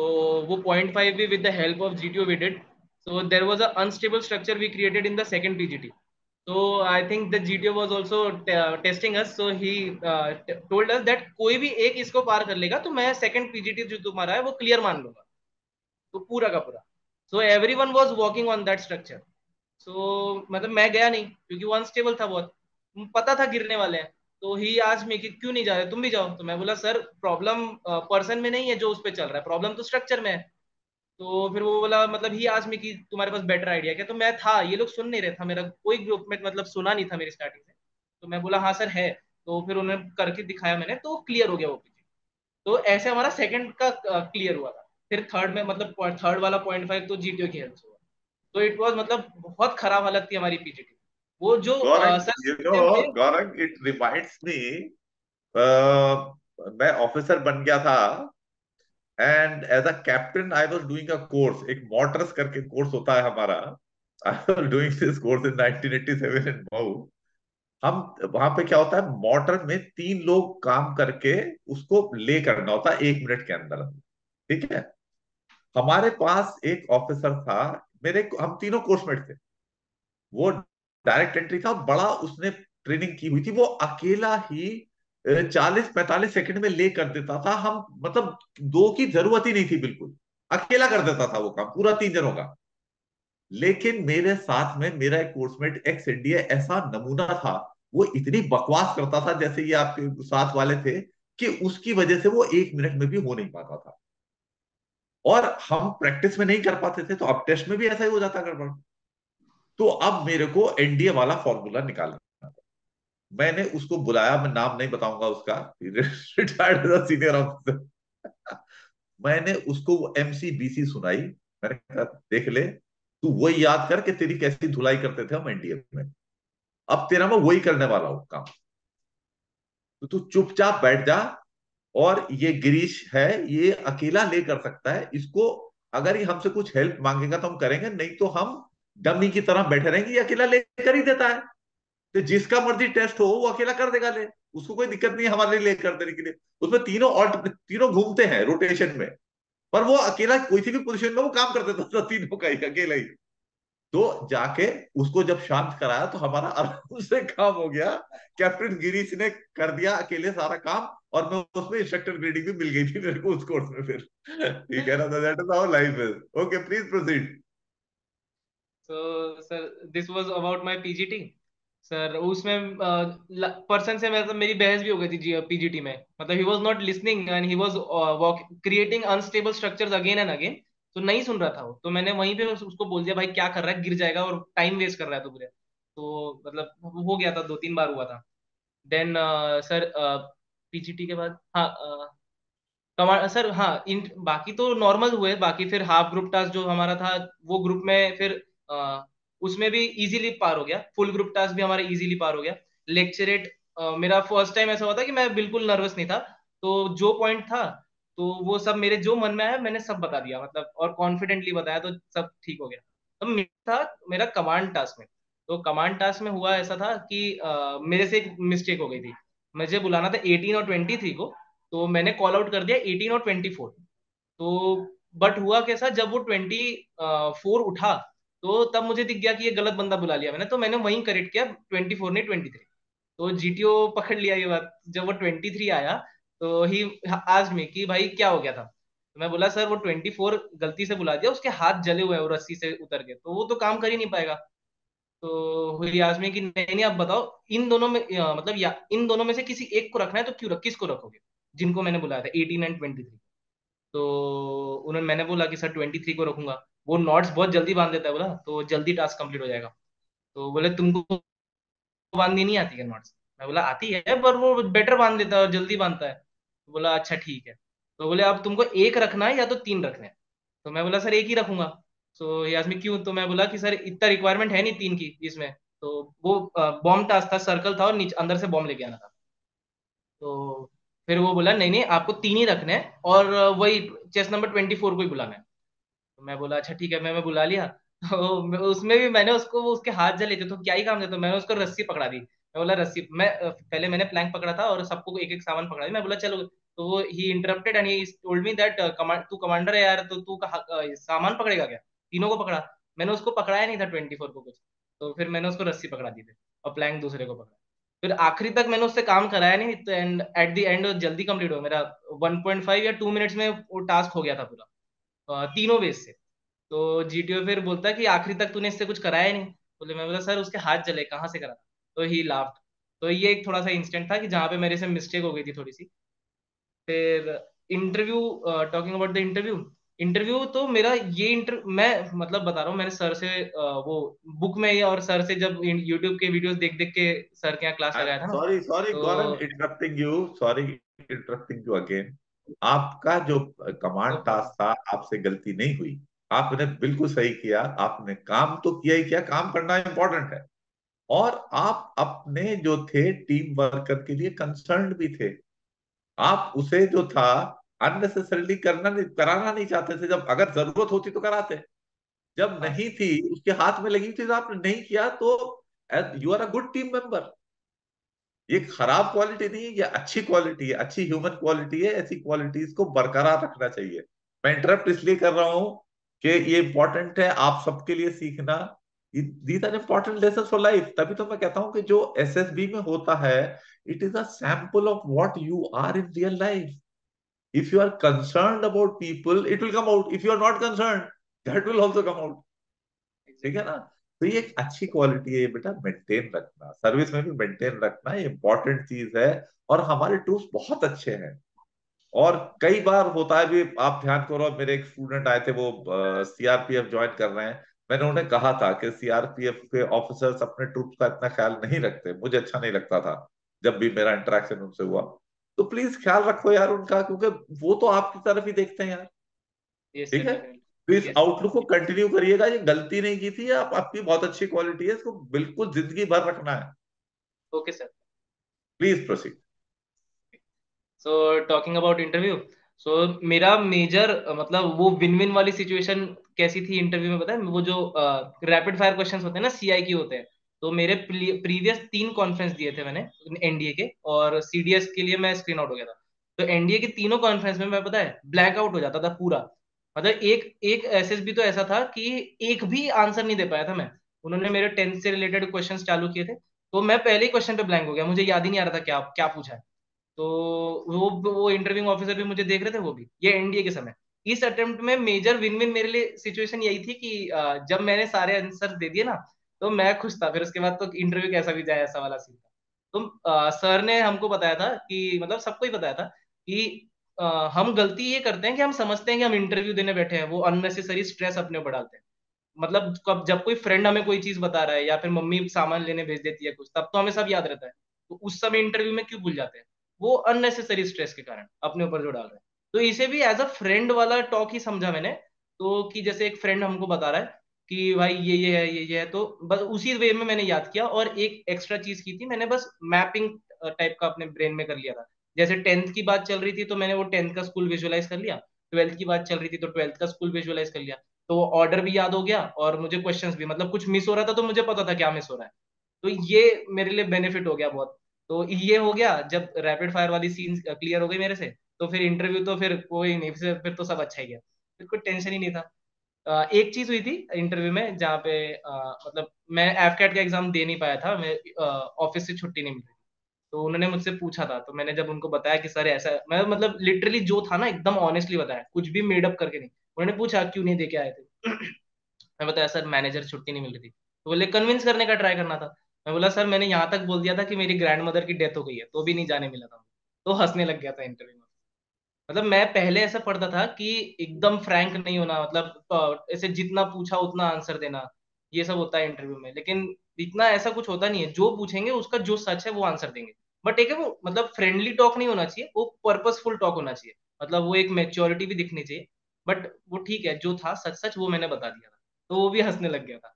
वो 0.5 भी with the help of GTO we did. So there was an unstable structure we created in the second PGT. So I think the GTO was also testing us. So he told us that कोई भी एक इसको पार कर लेगा तो मैं second PGT जो तुम्हारा है वो क्लियर मान लूंगा. तो पूरा का पूरा. So everyone was working on that structure. So मतलब मैं गया नहीं क्योंकि वो अनस्टेबल था बहुत. पता था गिरने वाले हैं। तो ही आज में कि क्यों नहीं जा रहे, तुम भी जाओ। तो मैं बोला सर प्रॉब्लम पर्सन में नहीं है जो उस पे चल रहा है, प्रॉब्लम तो स्ट्रक्चर में है। तो फिर वो बोला मतलब ही आज में कि तुम्हारे पास बेटर आइडिया क्या। तो मैं था, ये लोग सुन नहीं रहे था, मेरा कोई ग्रुप में मतलब सुना नहीं था मेरी स्टार्टिंग से। तो मैं बोला हाँ सर है। तो फिर उन्हें करके दिखाया मैंने, तो क्लियर हो गया वो पीछे। तो ऐसे हमारा सेकंड का क्लियर हुआ था। फिर थर्ड में मतलब थर्ड वाला 0.5 तो जीटीओ की हेल्प से हुआ। तो इट वाज मतलब बहुत खराब हालत थी हमारी पीजीटी। वो जो गौरंग, सर सिस्टम थे। गौरंग, इट रिमाइंड्स मी, मैं ऑफिसर बन गया था, and as a captain I was doing a course, एक मोटर्स करके कोर्स होता है हमारा। I was doing this course in 1987 in Mhow. हम वहां पे क्या होता है, मोटर में 3 लोग काम करके उसको ले करना होता है 1 मिनट के अंदर। ठीक है। हमारे पास एक ऑफिसर था, मेरे हम तीनों कोर्समेट थे। वो डायरेक्ट एंट्री था, बड़ा उसने ट्रेनिंग की हुई थी, वो अकेला ही 40-45 सेकंड में ले कर देता था। हम मतलब दो की जरूरत ही नहीं थी, बिल्कुल अकेला कर देता था वो काम पूरा 3 जनों का। लेकिन मेरे साथ में मेरा एक कोर्समेट एक्स इंडिया ऐसा नमूना था, वो इतनी बकवास करता था जैसे ये आपके साथ वाले थे, कि उसकी वजह से वो 1 मिनट में भी हो नहीं पाता था। और हम प्रैक्टिस में नहीं कर पाते थे, तो अब टेस्ट में भी ऐसा ही हो जाता गड़बड़। तो अब मेरे को एनडीए वाला फॉर्मूला निकालना था। मैंने उसको बुलाया, मैं नाम नहीं बताऊंगा उसका, रिटायर्ड सीनियर ऑफिसर। मैंने उसको वो एमसीबीसी सुनाई। मैंने कहा देख ले, तू वही याद कर कि तेरी कैसी धुलाई करते थे हम एनडीए में। अब तेरा मैं वही करने वाला हूं काम। तो तू चुपचाप बैठ जा। और ये गिरीश है, ये अकेला ले कर सकता है इसको। अगर ये हमसे कुछ हेल्प मांगेगा तो हम करेंगे, नहीं तो हम डमी की तरह बैठे रहेंगे, ये अकेला लेकर ही देता है। तो जिसका मर्जी टेस्ट हो वो अकेला कर देगा ले। उसको कोई दिक्कत नहीं है हमारे लिए कर देने के लिए। उसमें तीनों घूमते हैं रोटेशन में। पर वो अकेला कोई सी भी पोजीशन में वो काम कर देता था, तीनों का ही अकेला ही। तो जाके उसको जब शांत कराया तो हमारा आराम से काम हो गया। कैप्टन गिरीश ने कर दिया अकेले सारा काम। और मैं उसमें इंस्ट्रक्टर ग्रेडिंग भी मिल गई थी मेरे को उस कोर्स में फिर। ठीक है ना, that is how life is. Okay, please proceed. तो sir this was about my PGT. Sir उसमें पर्सन से मतलब मेरी बहस भी हो गई थी पीजीटी में। मतलब he was not listening and he was creating unstable structures again and again. तो नहीं सुन रहा था वो। तो मैंने वहीं पे उसको बोल दिया भाई क्या कर रहा है, गिर जाएगा और टाइम वेस्ट कर रहा है तो पूरे। तो मतलब हो गया था, 2-3 बार हुआ था। देन सर पीजीटी के बाद हाँ कमांड सर हाँ इन बाकी तो नॉर्मल हुए। बाकी फिर हाफ ग्रुप टास्क जो हमारा था वो ग्रुप में फिर उसमें भी इजीली पार हो गया। फुल ग्रुप टास्क भी हमारा इजीली पार हो गया। लेक्चरेट मेरा फर्स्ट टाइम ऐसा हुआ था कि मैं बिल्कुल नर्वस नहीं था। तो जो पॉइंट था तो वो सब मेरे जो मन में आया मैंने सब बता दिया मतलब, और कॉन्फिडेंटली बताया तो सब ठीक हो गया। तो मेरा था मेरा कमांड टास्क में। तो कमांड टास्क में हुआ ऐसा था कि मेरे से एक मिस्टेक हो गई थी। मुझे बुलाना था 18 और 23 को। तो मैंने कॉल आउट कर दिया 18 और 24। तो बट हुआ कैसा, जब वो 24 उठा तो तब मुझे दिख गया कि ये गलत बंदा बुला लिया मैंने। तो मैंने वहीं करेक्ट किया, 24 नहीं 23। तो जीटीओ पकड़ लिया ये बात। जब वो 23 आया तो ही आज में कि भाई क्या हो गया था। तो मैं बोला सर वो 24 गलती से बुला दिया, उसके हाथ जले हुए हैं वो रस्सी से उतर के, तो वो तो काम कर ही नहीं पाएगा। तो हुई यास्मीन की नहीं नहीं आप बताओ इन दोनों में मतलब या इन दोनों में से किसी एक को रखना है तो क्यों किसको रखोगे, जिनको मैंने बुलाया था 18 एंड 23। तो उन्होंने मैंने बोला कि सर 23 को रखूंगा, वो नॉट्स बहुत जल्दी बांध देता है बोला, तो जल्दी टास्क कंप्लीट हो जाएगा। तो बोले तुमको बांधनी नहीं आती है नॉट्स। मैं बोला आती है पर वो बेटर बांध देता है और जल्दी बांधता है। तो बोला अच्छा ठीक है। तो बोले अब तुमको एक रखना है या तो 3 रखने हैं। तो मैं बोला सर एक ही रखूंगा। तो यासमी क्यों। तो मैं बोला कि सर इतना रिक्वायरमेंट है नहीं 3 की इसमें। तो वो बॉम्ब टास्क था, सर्कल था और नीचे अंदर से बॉम्ब लेके आना था। तो फिर वो बोला नहीं नहीं आपको 3 ही रखने हैं और वही चेस नंबर 24 को ही बुलाना है। तो मैं बोला अच्छा ठीक है, मैं बुला लिया। तो उसमें भी मैंने उसको वो उसके हाथ जले थे तो क्या ही काम था, तो मैंने उसको रस्सी पकड़ा दी। मैं बोला रस्सी मैं पहले मैंने प्लैंक पकड़ा था और सबको एक एक सामान पकड़ा दी। मैं बोला चलो। तो वो he interrupted and he told me that तू कमांडर है यार, तो तू सामान पकड़ेगा क्या, तीनों को पकड़ा। मैंने उसको पकड़ाया नहीं था 24 को कुछ। तो फिर मैंने उसको रस्सी पकड़ा दी थी और प्लैंक दूसरे को पकड़ा। फिर आखिरी तक मैंने उससे काम कराया नहीं, तो एंड एट द एंड जल्दी कंप्लीट हो मेरा। 1.5 या 2 मिनट्स में वो टास्क हो गया था पूरा तीनों बेस से। तो जीटीओ फिर बोलता है कि आखिरी तक तूने इससे कुछ कराया ही नहीं। बोले मैं बोला सर उसके हाथ जले कहाँ से करा। तो ही लाफ्ट। तो ये एक थोड़ा सा इंसिडेंट था कि जहाँ पे मेरे से मिस्टेक हो गई थी थोड़ी सी। फिर interview, talking about the interview, interview तो मेरा ये मैं मतलब बता रहा हूँ, मैंने सर से वो बुक में और सर से जब यूट्यूब के वीडियोस देख देख के सर के यहाँ क्लास आई लगाया एम था ना। सॉरी सॉरी गौरव, तो interrupting you, sorry interrupting you again. आपका जो कमांड नो प्रॉब्लम। टास्क था, आपसे गलती नहीं हुई। आपने बिल्कुल सही किया, आपने काम तो किया ही किया, काम करना इंपॉर्टेंट है। और आप अपने जो थे टीम वर्कर के लिए कंसर्न भी थे। आप उसे जो था अननेसेसरली करना नहीं, कराना नहीं चाहते थे। जब अगर जरूरत होती तो कराते, जब हाँ नहीं थी, उसके हाथ में लगी थी तो आपने नहीं किया, तो you are a good team member. ये खराब क्वालिटी नहीं है, ये अच्छी क्वालिटी है, अच्छी ह्यूमन क्वालिटी है। ऐसी क्वालिटीज को बरकरार रखना चाहिए। मैं इंटरप्ट इसलिए कर रहा हूं कि ये इंपॉर्टेंट है आप सबके लिए सीखना। These are important lesson for life. तभी तो मैं कहता हूं कि जो एसएसबी में होता है, it is a sample of what you are in real life. If you are concerned about people, it will come out. If you are not concerned, that will also come out. ठीक है exactly. ना? तो ये एक अच्छी quality है ये बेटा, मेंटेन रखना, सर्विस में भी मेंटेन रखना, ये इंपॉर्टेंट चीज है। और हमारे टूल्स बहुत अच्छे हैं। और कई बार होता है भी, आप ध्यान करो, मेरे एक स्टूडेंट आए थे, वो सीआरपीएफ ज्वाइन कर रहे हैं। मैंने उन्हें कहा था कि सीआरपीएफ के ऑफिसर्स अपने ट्रूप्स का इतना ख्याल नहीं रखते, मुझे अच्छा नहीं लगता था जब भी मेरा इंटरेक्शन उनसे हुआ। तो प्लीज ख्याल रखो यार उनका, क्योंकि वो तो आपकी तरफ ही देखते हैं यार। यस ठीक सर, है? डेफिनेटली। तो इस यस। आउटलुक को कंटिन्यू करिएगा। ये गलती नहीं की थी, आप आपकी बहुत अच्छी क्वालिटी है, इसको बिल्कुल जिंदगी भर रखना है। Okay sir. Please proceed. So talking about interview, so मेरा मेजर मतलब वो विन विन वाली सिचुएशन कैसी थी इंटरव्यू में, पता है? वो जो रैपिड फायर क्वेश्चंस होते हैं ना, सीआई की होते हैं। तो मेरे प्रीवियस 3 कॉन्फ्रेंस दिए थे मैंने एनडीए के, और सीडीएस के लिए मैं स्क्रीन आउट हो गया था। तो एनडीए के तीनों कॉन्फ्रेंस में मैं, पता है, ब्लैक आउट हो जाता था पूरा। मतलब एक एक एसएसबी तो ऐसा था कि एक भी आंसर नहीं दे पाया था मैं। उन्होंने मेरे 10th से रिलेटेड क्वेश्चंस चालू किए थे, तो मैं पहले ही क्वेश्चन पे ब्लैंक हो गया, मुझे याद ही नहीं आ रहा था क्या क्या पूछा है। तो वो इंटरव्यूइंग ऑफिसर भी मुझे देख रहे थे, वो भी ये एनडीए के समय। इस अटेम्प्ट में मेजर विन विन मेरे लिए सिचुएशन यही थी कि जब मैंने सारे आंसर दे दिए ना, तो मैं खुश था। फिर उसके बाद तो इंटरव्यू कैसा भी जाए, ऐसा वाला सीन था। तो सर ने हमको बताया था कि, मतलब सबको ही बताया था कि हम गलती ये करते हैं कि हम समझते हैं कि हम इंटरव्यू देने बैठे हैं, वो अननेसेसरी स्ट्रेस अपने ऊपर डालते हैं। मतलब कब जब कोई फ्रेंड हमें कोई चीज बता रहा है, या फिर मम्मी सामान लेने भेज देती है कुछ, तब तो हमें सब याद रहता है। तो उस समय इंटरव्यू में क्यों भूल जाते हैं? वो अननेसेसरी स्ट्रेस के कारण अपने ऊपर जो डाल रहे हैं। तो इसे भी एज अ फ्रेंड वाला टॉक ही समझा मैंने। तो कि जैसे एक फ्रेंड हमको बता रहा है कि भाई ये है, ये है, तो बस उसी वे में मैंने याद किया। और एक एक्स्ट्रा चीज की थी, मैंने बस मैपिंग टाइप का अपने ब्रेन में कर लिया था। जैसे 10th की बात चल रही थी, तो मैंने वो 10th का स्कूल विजुअलाइज कर लिया। 12th की बात चल रही थी, तो 12th का स्कूल विजुअलाइज कर लिया। तो वो ऑर्डर भी याद हो गया, और मुझे क्वेश्चंस भी, मतलब कुछ मिस हो रहा था तो मुझे पता था क्या मिस हो रहा है। तो ये मेरे लिए बेनिफिट हो गया बहुत। तो ये हो गया, जब रैपिड फायर वाली सीन क्लियर हो गई मेरे से, तो फिर इंटरव्यू तो फिर कोई नहीं, फिर तो सब अच्छा ही गया। फिर कोई टेंशन ही नहीं था। एक चीज हुई थी इंटरव्यू में, जहाँ पे मतलब मैं एफकैट का एग्जाम दे नहीं पाया था, मैं ऑफिस से छुट्टी नहीं मिल रही थी। तो उन्होंने मुझसे पूछा था, तो मैंने जब उनको बताया कि सर ऐसा, मैं मतलब लिटरली जो था ना एकदम ऑनेस्टली बताया, कुछ भी मेडअप करके नहीं। उन्होंने पूछा क्यों नहीं दे के आए थे। मैं बताया सर मैनेजर छुट्टी नहीं मिल रही थी। तो बोले कन्विंस करने का ट्राई करना था। मैं बोला सर मैंने यहाँ तक बोल दिया था कि मेरी ग्रैंड मदर की डेथ हो गई है, तो भी नहीं जाने मिला था। तो हंसने लग गया था इंटरव्यू में। मतलब मैं पहले ऐसा पढ़ता था कि एकदम फ्रैंक नहीं होना, मतलब ऐसे जितना पूछा उतना आंसर देना, ये सब होता है इंटरव्यू में। लेकिन इतना ऐसा कुछ होता नहीं है, जो पूछेंगे उसका जो सच है वो आंसर देंगे। बट एक है वो, मतलब फ्रेंडली टॉक नहीं होना चाहिए, वो पर्पसफुल टॉक होना चाहिए। मतलब वो एक मेच्योरिटी भी दिखनी चाहिए। बट वो ठीक है, जो था सच सच वो मैंने बता दिया था। तो वो भी हंसने लग गया था।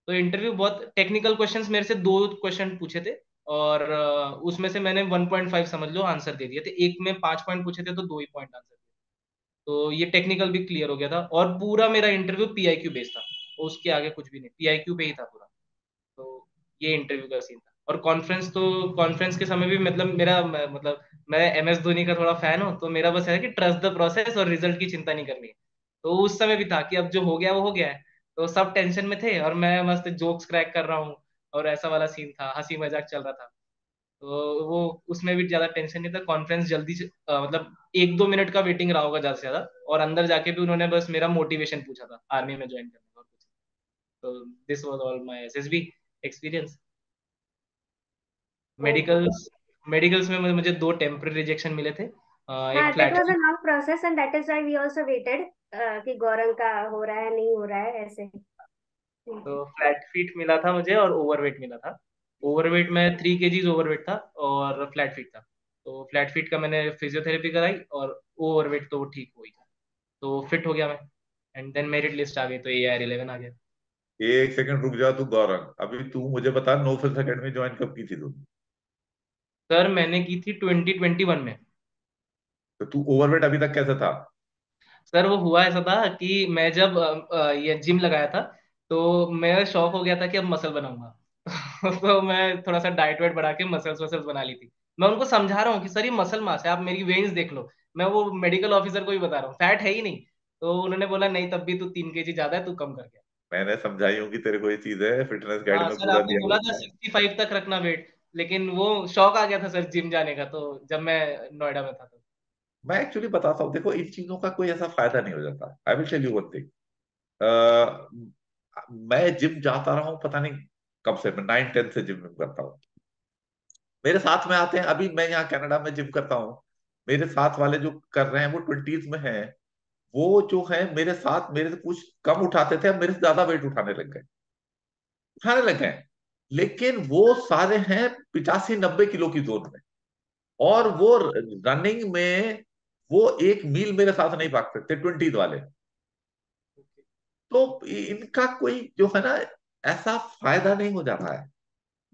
तो इंटरव्यू बहुत टेक्निकल क्वेश्चंस मेरे से 2 क्वेश्चन पूछे थे, और उसमें से मैंने 1.5 समझ लो आंसर दे दिए थे। एक में 5 पॉइंट पूछे थे, तो 2 ही पॉइंट आंसर दिए। तो ये टेक्निकल भी क्लियर हो गया था, और पूरा मेरा इंटरव्यू पीआईक्यू बेस्ड था। उसके आगे कुछ भी नहीं, पीआईक्यू पे ही था पूरा। तो ये इंटरव्यू का सीन था। और कॉन्फ्रेंस, तो कॉन्फ्रेंस के समय भी, मतलब मतलब मैं एमएस धोनी का थोड़ा फैन हूँ, तो मेरा बस है कि ट्रस्ट द प्रोसेस और रिजल्ट की चिंता नहीं करनी है। तो उस समय भी था कि अब जो हो गया वो हो गया है। तो सब टेंशन में थे, और मैं मस्त जोक्स क्रैक कर रहा हूँ, और ऐसा वाला सीन था, हंसी मजाक चल रहा था। तो वो उसमें भी ज्यादा टेंशन नहीं था। कॉन्फ्रेंस जल्दी से मतलब 1-2 मिनट का वेटिंग रहा होगा ज्यादा से ज्यादा। और अंदर जाके भी उन्होंने बस मेरा मोटिवेशन पूछा था आर्मी में ज्वाइन करने का, और कुछ। तो this was all my SSB experience. Okay. Medicals medicals में मुझे 2 टेम्पररी रिजेक्शन मिले थे। एक हाँ, that flat was a feet. long process and that is why we also waited कि गौरव का हो रहा है नहीं हो रहा है ऐसे। तो फ्लैट फीट मिला था मुझे और ओवरवेट मिला था। ओवरवेट में 3 kgs ओवरवेट था और फ्लैट फीट था। तो फ्लैट फीट का मैंने फिजियोथेरेपी कराई और ओवरवेट तो ठीक हो ही था। तो फिट हो गया मैं। एंड देन मेरिट लिस्ट आ गई तो AR11 आ गया। एक सेकंड रुक जा तू गौरव, अभी तू मुझे बता, नो फिफ्थ अकेडमी ज्वाइन कब की थी तू? सर मैंने की थी 2021 में। तो तू ओवरवेट अभी तक कैसे था? सर वो हुआ ऐसा था कि मैं जब ये जिम लगाया था तो मैं शौक हो गया था कि अब मसल बनाऊंगा। तो मैं थोड़ा सा डाइट वेट बढ़ा के मसल्स वसल्स बना ली थी। मैं उनको समझा रहा हूँ कि सर ये मसल मास है, आप मेरी वेन्स देख लो। मैं वो मेडिकल ऑफिसर को भी बता रहा हूँ फैट है ही नहीं। तो उन्होंने बोला नहीं तब भी तू 3 kg ज्यादा है, तू कम कर गया। मैंने समझाई हूँ कि तेरे को ये चीज है, फिटनेस गाइड हाँ में सर पूरा आपने दिया बोला था हुआ है। 65 तक रखना वेट। लेकिन वो शौक आ गया था सर जिम जाने का, तो जब मैं नोएडा में था तो। मैं एक्चुअली बताता हूँ, देखो इन चीजों का कोई ऐसा फायदा नहीं हो जाता। I will tell you one thing. मैं जिम जाता रहा हूँ पता नहीं कब से, मैं 9-10 से जिम करता हूँ। मेरे साथ में आते हैं, अभी मैं यहाँ कनाडा में जिम करता हूँ, मेरे साथ वाले जो कर रहे हैं वो 20s में हैं। वो जो है मेरे साथ, मेरे से कुछ कम उठाते थे, अब मेरे से ज्यादा वेट उठाने लग गए। लेकिन वो सारे हैं 85-90 किलो की जोन में। और वो रनिंग में वो 1 मील मेरे साथ नहीं भाग सकते 20s वाले। तो इनका कोई जो है ना, ऐसा फायदा नहीं हो जाता है।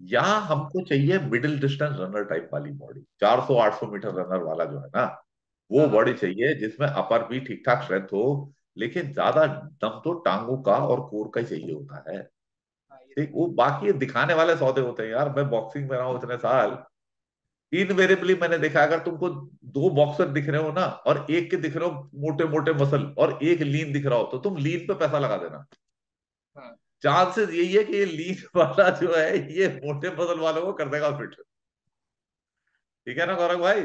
यहाँ हमको चाहिए मिडिल डिस्टेंस रनर टाइप वाली बॉडी, 400-800 मीटर रनर वाला जो है ना, वो हाँ हाँ बॉडी चाहिए जिसमें अपर भी ठीक ठाक स्ट्रेंथ हो। लेकिन ज्यादा दम तो टांगों का और कोर का ही चाहिए होता है। हाँ ये ठीक, तो है। वो बाकी ये दिखाने वाले सौदे होते हैं यार। मैं बॉक्सिंग में रहा हूँ इतने साल, इनवेरेबली मैंने देखा, अगर तुमको 2 बॉक्सर दिख रहे हो ना और एक के दिख रहे हो मोटे मोटे मसल और एक लीन दिख रहा हो, तो तुम लीन पे पैसा लगा देना। हाँ चांसेस यही है कि ये लीन वाला जो है ये मोटे मसल वालों को कर देगा फिट। ठीक है ना गौरव भाई?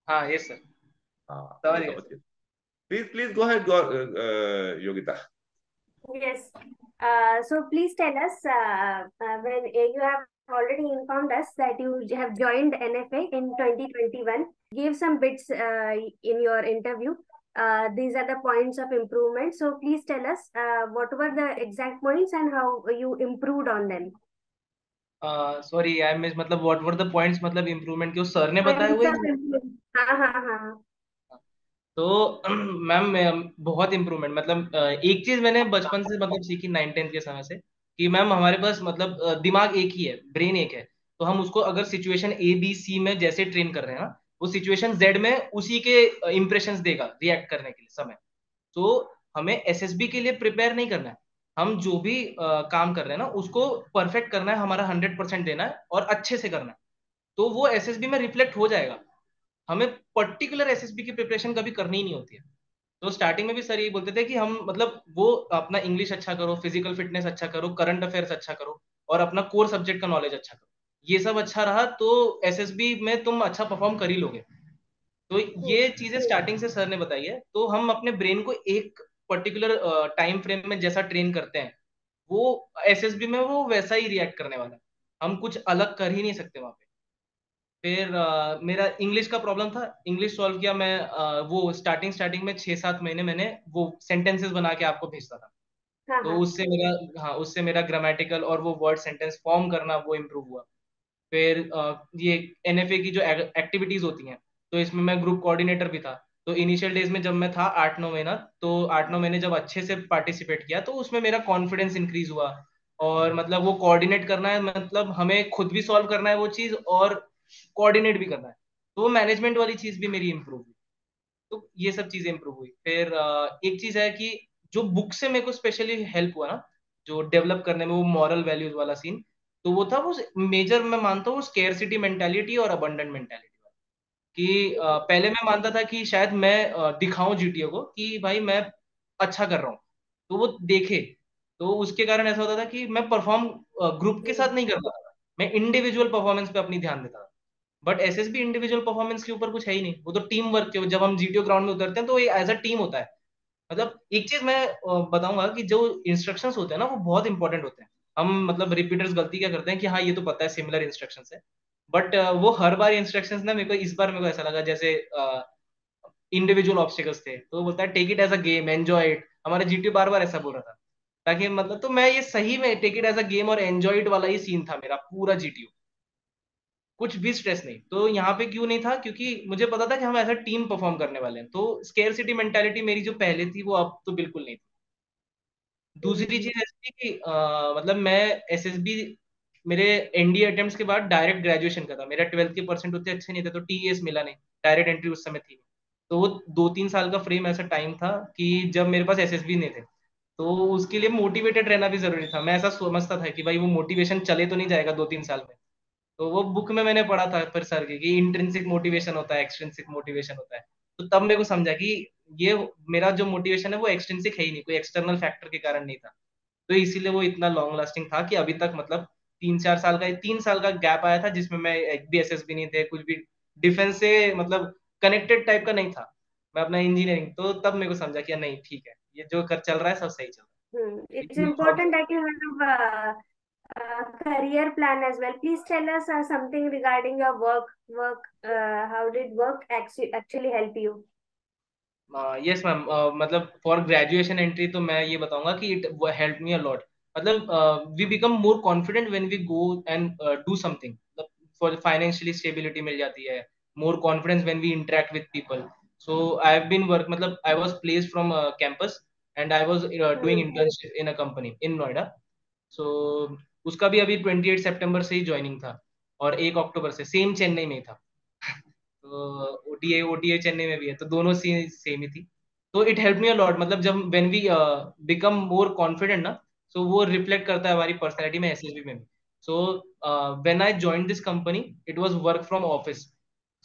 हाँ ये सर। हाँ, ये समझ गया सर। समझिए। Please please go ahead Yogita. Yes. So please tell us when you have already informed us that you have joined NFA in 2021. Give some bits in your interview. These are the points of improvement. So please tell us what were the exact points and how you improved on them. Sorry I miss, मतलब what were the points, मतलब improvement के उस sir ने बताए Points हुए। of improvement. हाँ हाँ हाँ तो मैम बहुत इम्प्रूवमेंट, मतलब एक चीज मैंने बचपन से मतलब सीखी 9-10 के समय से कि मैम हमारे पास मतलब दिमाग एक ही है, ब्रेन एक है। तो हम उसको अगर सिचुएशन ABC में जैसे ट्रेन कर रहे हैं ना, वो सिचुएशन Z में उसी के इंप्रेशंस देगा रिएक्ट करने के लिए समय। तो हमें SSB के लिए प्रिपेयर नहीं करना है। हम जो भी काम कर रहे हैं ना उसको परफेक्ट करना है, हमारा 100% देना है और अच्छे से करना है। तो वो SSB में रिफ्लेक्ट हो जाएगा। हमें पर्टिकुलर SSB की प्रिपरेशन कभी करनी ही नहीं होती है। तो स्टार्टिंग में भी सर यही बोलते थे कि हम मतलब वो अपना इंग्लिश अच्छा करो, फिजिकल फिटनेस अच्छा करो, करंट अफेयर्स अच्छा करो और अपना कोर सब्जेक्ट का नॉलेज अच्छा करो। ये सब अच्छा रहा तो SSB में तुम अच्छा परफॉर्म कर ही लोगे। तो ये चीजें स्टार्टिंग से सर ने बताई है। तो हम अपने ब्रेन को एक पर्टिकुलर टाइम फ्रेम में जैसा ट्रेन करते हैं, वो SSB में वो वैसा ही रिएक्ट करने वाला है। हम कुछ अलग कर ही नहीं सकते वहां पे। फिर मेरा इंग्लिश का प्रॉब्लम था, इंग्लिश सॉल्व किया मैं। वो स्टार्टिंग स्टार्टिंग में 6-7 महीने मैंने वो सेंटेंसेस बना के आपको भेजता था। हाँ तो हाँ उससे मेरा, हाँ उससे मेरा ग्रामेटिकल और वो वर्ड सेंटेंस फॉर्म करना वो इम्प्रूव हुआ। फिर ये NFA की जो एक्टिविटीज होती हैं, तो इसमें मैं ग्रुप कोऑर्डिनेटर भी था। तो इनिशियल डेज में जब मैं था 8-9 महीना, तो 8-9 महीने जब अच्छे से पार्टिसिपेट किया तो उसमें मेरा कॉन्फिडेंस इंक्रीज हुआ। और मतलब वो कोऑर्डिनेट करना है, मतलब हमें खुद भी सॉल्व करना है वो चीज और कोऑर्डिनेट भी करना है। तो वो मैनेजमेंट वाली चीज भी मेरी इंप्रूव हुई। तो ये सब चीजें इंप्रूव हुई। फिर एक चीज है कि जो बुक से मेरे को स्पेशली हेल्प हुआ ना, जो डेवलप करने में, वो मॉरल वैल्यूज वाला सीन। तो वो था वो मेजर, मैं मानता हूँ स्केर्सिटी मेंटालिटी और अबंडेंट मेंटालिटी। कि पहले मैं मानता था कि शायद मैं दिखाऊं GTO को कि भाई मैं अच्छा कर रहा हूँ, तो वो देखे। तो उसके कारण ऐसा होता था कि मैं परफॉर्म ग्रुप के साथ नहीं करता था, मैं इंडिविजुअल परफॉर्मेंस पे अपनी ध्यान देता था। बट SSB इंडिविजुअल परफॉर्मेंस के ऊपर कुछ है ही नहीं, वो तो टीम वर्क के, जब हम GTO ग्राउंड में उतरते हैं तो एज अ टीम होता है। मतलब एक चीज मैं बताऊंगा कि जो इंस्ट्रक्शंस होते हैं ना वो बहुत इंपॉर्टेंट होते हैं। हम मतलब रिपीटर्स गलती क्या करते हैं कि हाँ ये तो पता है सिमिलर इंस्ट्रक्शंस है, बट वो हर बार इंस्ट्रक्शंस ना मेरे को, इस बार मेरे को ऐसा लगा जैसे इंडिविजुअल ऑब्स्टिकल्स थे, तो वो बोलता है take it as a game, enjoy it. हमारा जीटी बार बार ऐसा बोल रहा था, ताकि मतलब, तो मैं ये सही में take it as a game और एंजॉय इट वाला ही सीन था मेरा पूरा जीटीयू, कुछ भी स्ट्रेस नहीं। तो यहाँ पे क्यों नहीं था, क्योंकि मुझे पता था कि हम एज अ टीम परफॉर्म करने वाले हैं, तो स्केर्सिटी मेंटालिटी मेरी जो पहले थी वो अब तो बिल्कुल नहीं थी। दूसरी हम्म, चीज ऐसी थी कि मतलब मैं एसएसबी, मेरे एनडीए अटेम्प्ट्स के बाद डायरेक्ट ग्रेजुएशन का था, मेरा 12th के परसेंट उतने अच्छे नहीं थे, तो टीएस मिला नहीं, डायरेक्ट एंट्री उस समय थी नहीं। तो वो 2-3 साल का फ्रेम ऐसा टाइम था कि जब मेरे पास एसएसबी नहीं थे, तो उसके लिए मोटिवेटेड रहना भी जरूरी था। मैं ऐसा समझता था कि भाई वो मोटिवेशन चले तो नहीं जाएगा 2-3 साल में। तो वो बुक में मैंने पढ़ा था पर सर की कि इंट्रिंसिक मोटिवेशन होता है, एक्सट्रिंसिक मोटिवेशन होता है। तो तब मेरे को समझा कि ये मेरा जो मोटिवेशन है वो एक्सट्रिंसिक है ही नहीं, कोई एक्सटर्नल फैक्टर के कारण नहीं था। तो इसीलिए वो इतना लॉन्ग लास्टिंग था कि अभी तक मतलब 3-4 साल का, 3 साल का गैप आया था जिसमें मैं एक भी एसएस भी नहीं थे, कुछ भी डिफेंस से मतलब कनेक्टेड टाइप का नहीं था मैं अपना इंजीनियरिंग। तो तब मेरे को समझा कि नहीं ठीक है, ये जो कर चल रहा है सब सही चल रहा है, It's लेकिन वो बहुत important that you have a career plan as well. Please tell us something regarding your work. How did work actually help you? Yes ma'am, मतलब फॉर ग्रेजुएशन एंट्री तो मैं ये बताऊंगा कि it help me a lot. मतलब we become more confident when we go and do something, for financially stability मिल जाती है, more confidence when we interact with people. So I have been work, मतलब I was placed from campus and I was doing Hmm. Internship in a company in Noida. सो उसका भी अभी 28 सितंबर से ही joining था, और 1 अक्टूबर से सेम चेन्नई में ही था। तो ओटीए ओटीए चेन्नई में भी है, तो दोनों सी सेम ही थी। तो it help me a lot, मतलब जब when we become more confident ना, सो वो रिफ्लेक्ट करता है हमारी पर्सनैलिटी में, एसएसबी में भी। So when I join this company, it was work from office,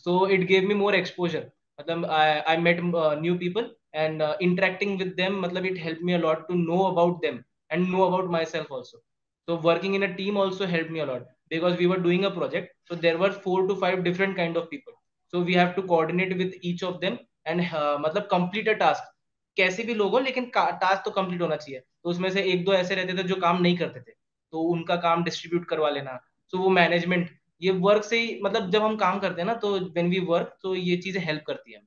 so it gave me more exposure. मतलब I met new people and interacting with them, मतलब it help me a lot to know about them and know about myself also. So working in a team also helped me a lot, because we were doing a project. So there were 4 to 5 different kind of people. So we have to coordinate with each of them and मतलब complete a task। कैसे भी लोग हो लेकिन task तो complete होना चाहिए। तो उसमें से एक दो ऐसे रहते थे जो काम नहीं करते थे, तो उनका काम डिस्ट्रीब्यूट करवा लेना। सो वो मैनेजमेंट, ये वर्क से ही, मतलब जब हम काम करते हैं ना, तो व्हेन वी वर्क, तो ये चीजें हेल्प करती है।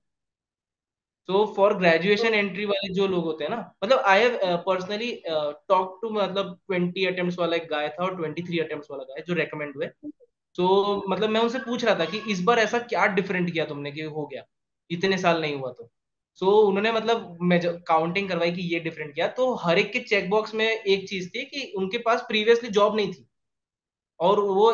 तो फॉर ग्रेजुएशन एंट्री वाले जो लोग होते हैं ना, मतलब I have personally talk to, मतलब 20 अटेम्प्ट्स वाला एक गाय था और 23 अटेम्प्ट्स वाला गाय जो रेकमेंड हुए। तो मतलब मैं उनसे पूछ रहा था कि इस बार ऐसा क्या डिफरेंट किया तुमने कि हो गया, इतने साल नहीं हुआ तो। सो उन्होंने मतलब मैं काउंटिंग करवाई कि ये डिफरेंट किया, तो हर एक के चेकबॉक्स में एक चीज थी कि उनके पास प्रीवियसली जॉब नहीं थी, और वो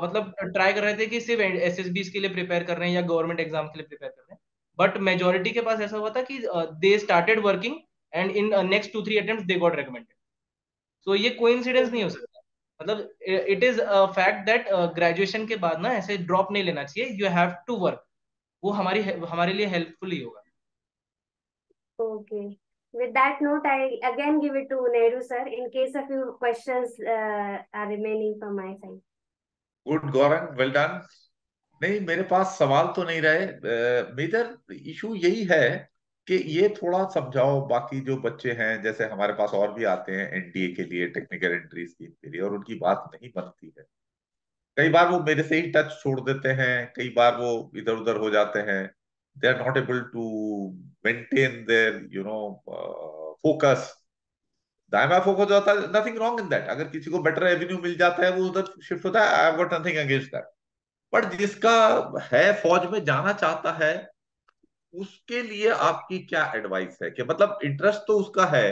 मतलब ट्राई कर रहे थे कि सिर्फ एसएसबी के लिए प्रिपेयर कर रहे हैं या गवर्नमेंट एग्जाम के लिए प्रिपेयर कर रहे हैं। बट मेजोरिटी के पास ऐसा हुआ था कि they started working and in next 2-3 attempt they got recommended. So ये कोइंसिडेंस नहीं हो सकता। मतलब it is a fact that graduation के बाद ना ऐसे ड्रॉप नहीं लेना चाहिए, यू हैव टू वर्क। वो हमारे लिए हेल्पफुल ही होगा। Okay. With that note, I again give it to Nehru sir in case a few questions are remaining from my side. Good Gaurang, well done. नहीं, मेरे पास सवाल तो नहीं रहे। मेजर इशू यही है कि ये थोड़ा समझाओ बाकी जो बच्चे हैं, जैसे हमारे पास और भी आते हैं एनडीए के लिए, टेक्निकल एंट्री स्कीम के लिए, और उनकी बात नहीं बनती है। कई बार वो मेरे से ही टच छोड़ देते हैं, कई बार वो इधर उधर हो जाते हैं। They are not able to maintain their focus. दाएं फोकस होता है, नथिंग रॉन्ग इन दैट। अगर किसी को बेटर एवेन्यू मिल जाता है वो उधर शिफ्ट होता है, I have got nothing against that. But जिसका है, फौज में जाना चाहता है, उसके लिए आपकी क्या एडवाइस है? कि मतलब इंटरेस्ट तो उसका है,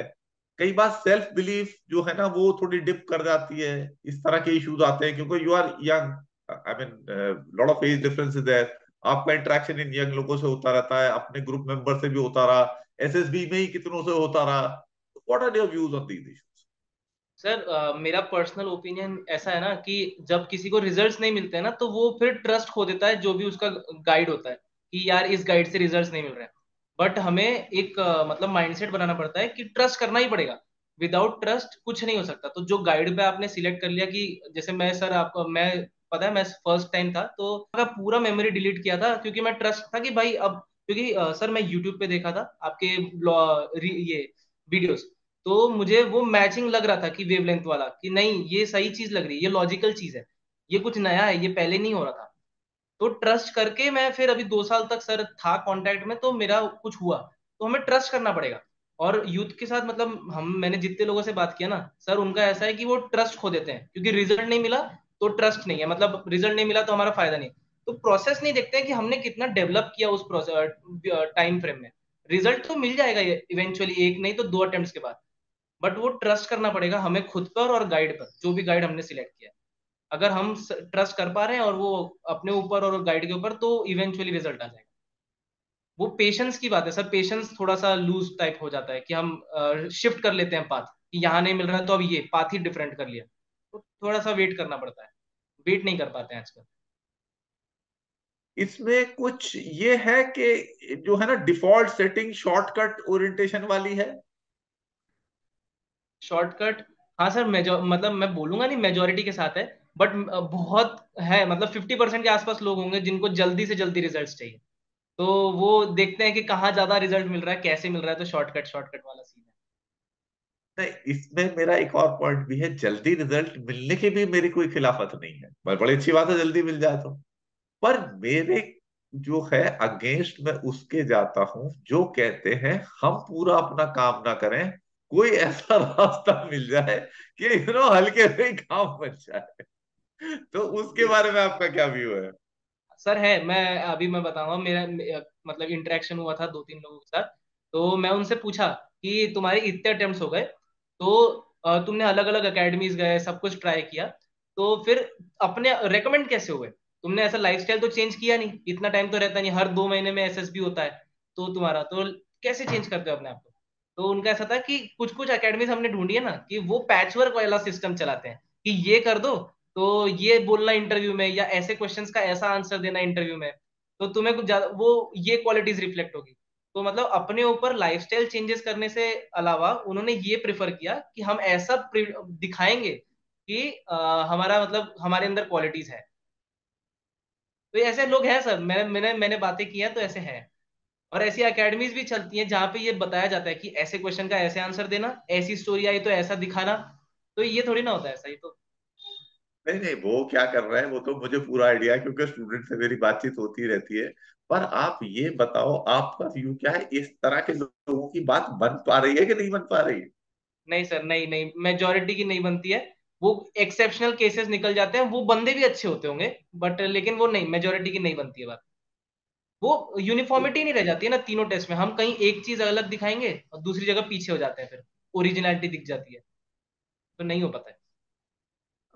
कई बार सेल्फ बिलीफ जो है ना वो थोड़ी डिप कर जाती है, इस तरह के इश्यूज आते हैं, क्योंकि you are young. I mean lot of age difference is there. आपका इंटरेक्शन इन यंग लोगों से होता रहता है, अपने ग्रुप मेंबर से भी होता रहा, एसएसबी में ही कितनों से होता रहा। What are your views on these issues? Sir मेरा पर्सनल ओपिनियन ऐसा है ना कि जब किसी को रिजल्ट्स नहीं मिलते हैं ना, तो वो फिर ट्रस्ट खो देता है जो भी उसका गाइड होता है, कि यार इस गाइड से रिजल्ट्स नहीं मिल रहे हैं। बट हमें एक मतलब माइंडसेट बनाना पड़ता है कि ट्रस्ट करना ही पड़ेगा। विदाउट ट्रस्ट कुछ नहीं हो सकता। तो जो गाइड पे आपने सिलेक्ट कर लिया, कि जैसे मैं सर आपको, मैं पता है मैं फर्स्ट टाइम था तो मैं पूरा मेमोरी डिलीट किया था, क्योंकि मैं ट्रस्ट था कि भाई अब, क्योंकि सर मैं यूट्यूब पे देखा था आपके ये वीडियोस, तो मुझे वो मैचिंग लग रहा था कि वेवलेंथ वाला, कि नहीं ये सही चीज लग रही है, ये लॉजिकल चीज है, ये कुछ नया है, ये पहले नहीं हो रहा था। तो ट्रस्ट करके मैं फिर अभी 2 साल तक सर था कांटेक्ट में, तो मेरा कुछ हुआ तो हमें ट्रस्ट करना पड़ेगा। और यूथ के साथ मतलब मैंने जितने लोगों से बात किया ना सर, उनका ऐसा है कि वो ट्रस्ट खो देते हैं, क्योंकि रिजल्ट नहीं मिला तो ट्रस्ट नहीं है, मतलब रिजल्ट नहीं मिला तो हमारा फायदा नहीं। तो प्रोसेस नहीं देखते हैं कि हमने कितना डेवलप किया उस टाइम फ्रेम में। रिजल्ट तो मिल जाएगा इवेंचुअली, एक नहीं तो 2 अटेम्प्ट्स के बाद, बट वो ट्रस्ट करना पड़ेगा हमें खुद पर और गाइड पर, जो भी गाइड हमने सिलेक्ट किया। अगर हम ट्रस्ट कर पा रहे हैं और वो अपने ऊपर और गाइड के ऊपर, तो इवेंचुअली रिजल्ट आ जाएगा। वो पेशेंस की बात है सर, पेशेंस थोड़ा सा लूज टाइप हो जाता है कि हम शिफ्ट कर लेते हैं पाथ, कि यहाँ नहीं मिल रहा है तो अब ये पाथ ही डिफरेंट कर लिया, तो थोड़ा सा वेट करना पड़ता है, वेट नहीं कर पाते हैं आजकल। इसमें कुछ ये है कि जो है ना डिफॉल्ट सेटिंग शॉर्टकट ओरिएंटेशन वाली है। शॉर्टकट, हाँ सर, मतलब मैं बोलूंगा नहीं मेजोरिटी के साथ है, बट बहुत है, मतलब 50% के आसपास लोग होंगे जिनको जल्दी से जल्दी रिजल्ट चाहिए, तो वो देखते हैं कि कहाँ ज्यादा रिजल्ट मिल रहा है, कैसे मिल रहा है, तो शॉर्टकट शॉर्टकट वाला सीन है। नहीं, इसमें मेरा एक और पॉइंट भी है, जल्दी रिजल्ट मिलने की भी मेरी कोई खिलाफत नहीं है, बड़ी अच्छी बात है जल्दी मिल जाए तो। पर मेरे जो है अगेंस्ट मैं उसके जाता हूं जो कहते हैं हम पूरा अपना काम ना करें, कोई ऐसा रास्ता मिल जाए कि हल्के से ही काम बन जाए। तो उसके बारे में आपका क्या व्यू है? सर है, मैं बताऊंगा, मतलब इंटरेक्शन हुआ था 2-3 लोगों के साथ। तो मैं उनसे पूछा कि तुम्हारे इतने अटेम्प्ट्स हो गए, तो तुमने अलग अलग एकेडमीज गए, सब कुछ ट्राई किया, तो फिर अपने रेकमेंड कैसे हुए? तुमने ऐसा लाइफस्टाइल तो चेंज किया नहीं, इतना टाइम तो रहता नहीं, हर 2 महीने में एसएसबी होता है, तो तुम्हारा तो कैसे चेंज करते हो अपने आप को? तो उनका ऐसा था कि कुछ कुछ एकेडमीज हमने ढूंढी है ना, कि वो पैचवर्क वाला सिस्टम चलाते हैं, कि ये कर दो तो ये बोलना इंटरव्यू में, या ऐसे क्वेश्चंस का ऐसा आंसर देना इंटरव्यू में, तो तुम्हें कुछ ज्यादा वो ये क्वालिटीज रिफ्लेक्ट होगी। तो मतलब अपने ऊपर लाइफस्टाइल चेंजेस करने से अलावा उन्होंने ये प्रेफर किया कि हम ऐसा दिखाएंगे कि हमारा मतलब हमारे अंदर क्वालिटीज है। तो ये ऐसे लोग हैं सर, मैंने बातें की हैं तो ऐसे हैं। और ऐसी एकेडमीज भी चलती हैं जहां पे ये बताया जाता है कि ऐसे क्वेश्चन का ऐसे आंसर देना, ऐसी स्टोरी आई तो ऐसा दिखाना। तो ये थोड़ी ना होता है, सही तो। नहीं नहीं, वो क्या कर रहे हैं वो तो मुझे पूरा आइडिया है, क्योंकि स्टूडेंट से मेरी बातचीत होती रहती है। पर आप ये बताओ आपका व्यू क्या है, इस तरह के लोगों की बात बन पा रही है कि नहीं बन पा रही है? नहीं सर, नहीं नहीं, मेजोरिटी की नहीं बनती है। वो एक्सेप्शनल केसेस निकल जाते हैं, वो बंदे भी अच्छे होते होंगे, बट लेकिन वो नहीं, मेजोरिटी की नहीं बनती है बात। वो यूनिफॉर्मिटी नहीं रह जाती है ना तीनों टेस्ट में, हम कहीं एक चीज अलग दिखाएंगे और दूसरी जगह पीछे हो जाते हैं, फिर ओरिजिनलिटी दिख जाती है, तो नहीं हो पाता है।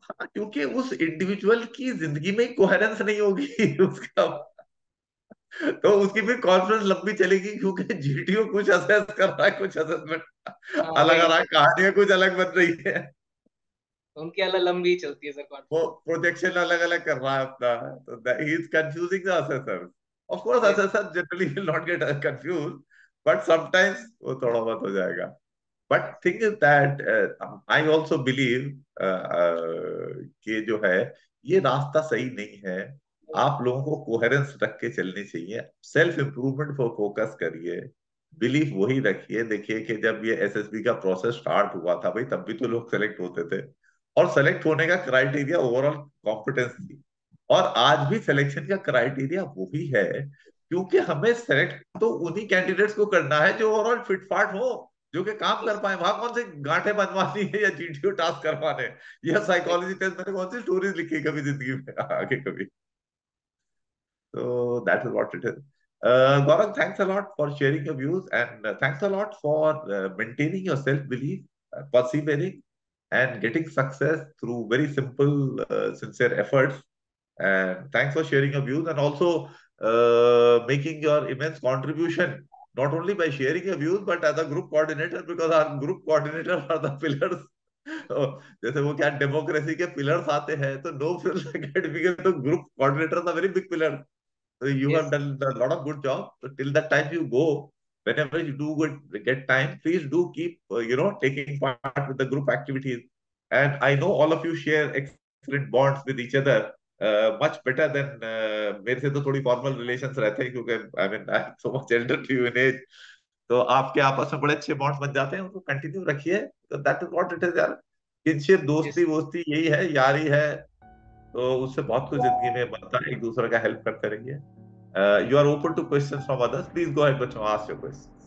हाँ, क्योंकि उस इंडिविजुअल की जिंदगी में कोहेरेंस नहीं होगी उसका, तो उसकी भी कॉन्फ्रेंस लंबी चलेगी, क्योंकि जीटीओ कुछ असेस कर रहा है, कुछ असेसमेंट हाँ अलग आ वही रहा है, वही, कहानियां कुछ अलग बन रही है, उनकी अलग लंबी चलती है सर वो कॉन्फ्रेंस। प्रोजेक्शन अलग अलग कर रहा है अपना। तो he is confusing the assessor. Of course yes. Assessor generally will not get confuse, but sometimes वो थोड़ा बहुत हो जाएगा। But thing is that I also believe कि जो है ये रास्ता सही नहीं है। आप लोगों को कोहेरेंस रख के चलनी चाहिए, सेल्फ इंप्रूवमेंट पर फोकस करिए, बिलीफ वही रखिए। देखिए कि जब ये एसएसबी का प्रोसेस स्टार्ट हुआ था भाई, तब भी तो लोग सेलेक्ट होते थे, और सेलेक्ट होने का क्राइटेरिया ओवरऑल कॉम्पिटेंस थी। और आज भी सिलेक्शन का क्राइटेरिया वही है, क्योंकि हमें सेलेक्ट तो उन्हीं कैंडिडेट्स को करना है जो ओवरऑल फिटफाट हो, जो कि काम कर पाए। वहां कौन से गांठे बनवानी है या जीटीओ टास्क करवाने हैं, या साइकोलॉजी टेस्ट, मैंने कौन सी स्टोरीज लिखी कभी जिंदगी में आगे कभी। So that is what it is. Gaurav, thanks a lot for sharing your views, and thanks a lot for maintaining your self-belief, persevering, and getting success through very simple, sincere efforts. And thanks for sharing your views, and also making your immense contribution, not only by sharing your views, but as a group coordinator, because our group coordinator are the pillars. तो जैसे वो क्या democracy के pillars आते हैं, तो no frills academy के तो group coordinator very big pillar. So you have yes. done a lot of good job. So till that time you go, whenever you do get time, please do keep taking part with the group activities. And I know all of you share excellent bonds with each other, much better than मेरे से तो थोड़ी formal relations रहते हैं, क्योंकि I mean I'm so much elder to you in age. तो आपके आपस में बड़े अच्छे बॉन्ड्स बन जाते हैं, उनको कंटिन्यू रखिए। तो that is what it is यार, किनशिप, यस। दोस्ती वोस्ती यही है, यारी है। तो उससे बहुत कुछ जिंदगी में बनता है, एक दूसरे का हेल्प करते रहिए. You are open to questions from others. Please go ahead, बच्चों, ask your questions.